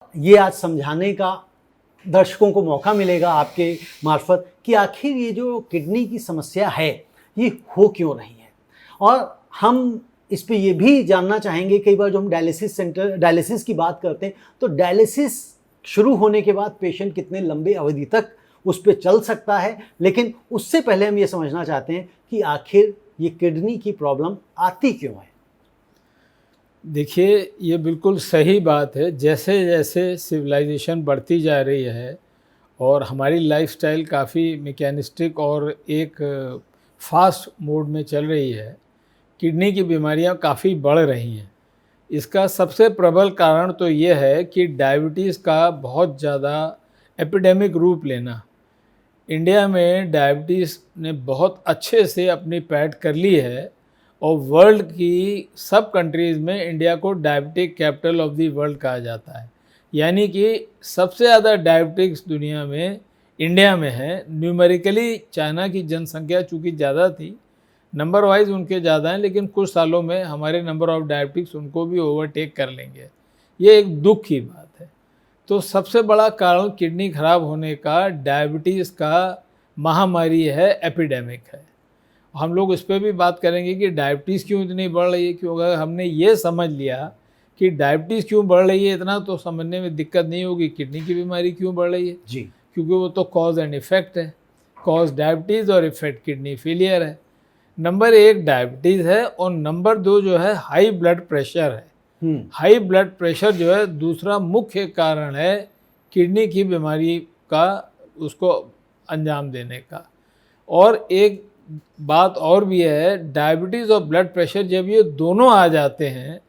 ये आज समझाने का दर्शकों को मौका मिलेगा आपके मार्फत कि आखिर ये जो किडनी की समस्या है ये हो क्यों रही है। और हम इस पे ये भी जानना चाहेंगे, कई बार जो हम डायलिसिस की बात करते हैं तो डायलिसिस शुरू होने के बाद पेशेंट कितने लंबे अवधि तक उस पर चल सकता है, लेकिन उससे पहले हम ये समझना चाहते हैं कि आखिर ये किडनी की प्रॉब्लम आती क्यों है। देखिए, ये बिल्कुल सही बात है। जैसे जैसे सिविलाइजेशन बढ़ती जा रही है और हमारी लाइफस्टाइल काफ़ी मैकेनिस्टिक और एक फास्ट मोड में चल रही है, किडनी की बीमारियां काफ़ी बढ़ रही हैं। इसका सबसे प्रबल कारण तो ये है कि डायबिटीज़ का बहुत ज़्यादा एपिडेमिक रूप लेना। इंडिया में डायबिटीज़ ने बहुत अच्छे से अपनी पैठ कर ली है और वर्ल्ड की सब कंट्रीज़ में इंडिया को diabetic capital of the world कहा जाता है। यानी कि सबसे ज़्यादा डायबिटिक्स दुनिया में इंडिया में है। न्यूमेरिकली चाइना की जनसंख्या चूँकि ज़्यादा थी, नंबर वाइज उनके ज़्यादा हैं, लेकिन कुछ सालों में हमारे नंबर ऑफ़ डायबिटिक्स उनको भी ओवरटेक कर लेंगे। ये एक दुख की बात है। तो सबसे बड़ा कारण किडनी खराब होने का डायबिटीज़ का महामारी है, एपिडेमिक है। हम लोग इस पे भी बात करेंगे कि डायबिटीज़ क्यों इतनी बढ़ रही है। क्यों अगर हमने ये समझ लिया कि डायबिटीज़ क्यों बढ़ रही है, इतना तो समझने में दिक्कत नहीं होगी किडनी की बीमारी क्यों बढ़ रही है जी, क्योंकि वो तो कॉज एंड इफेक्ट है। कॉज डायबिटीज़ और इफेक्ट किडनी फेलियर है। नंबर 1 डायबिटीज़ है और नंबर 2 जो है हाई ब्लड प्रेशर है। हाई ब्लड प्रेशर जो है दूसरा मुख्य कारण है किडनी की बीमारी का, उसको अंजाम देने का। और एक बात और भी है, डायबिटीज़ और ब्लड प्रेशर जब ये दोनों आ जाते हैं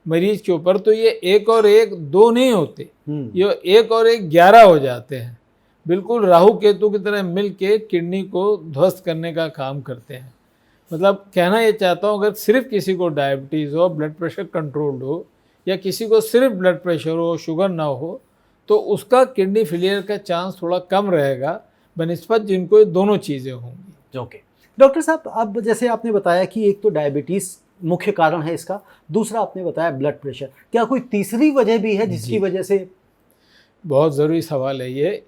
मरीज के ऊपर तो ये 1 और 1 2 नहीं होते, ये 1 और 1 11 हो जाते हैं। बिल्कुल राहु केतु की तरह मिल के किडनी को ध्वस्त करने का काम करते हैं। मतलब कहना ये चाहता हूँ, अगर सिर्फ किसी को डायबिटीज़ हो, ब्लड प्रेशर कंट्रोल्ड हो, या किसी को सिर्फ ब्लड प्रेशर हो, शुगर ना हो, तो उसका किडनी फेलियर का चांस थोड़ा कम रहेगा बनिस्बत जिनको ये दोनों चीज़ें होंगी। ओके डॉक्टर साहब, अब जैसे आपने बताया कि एक तो डायबिटीज़ मुख्य कारण है इसका, दूसरा आपने बताया ब्लड प्रेशर, क्या कोई तीसरी वजह भी है जिसकी वजह से? बहुत ज़रूरी सवाल है ये।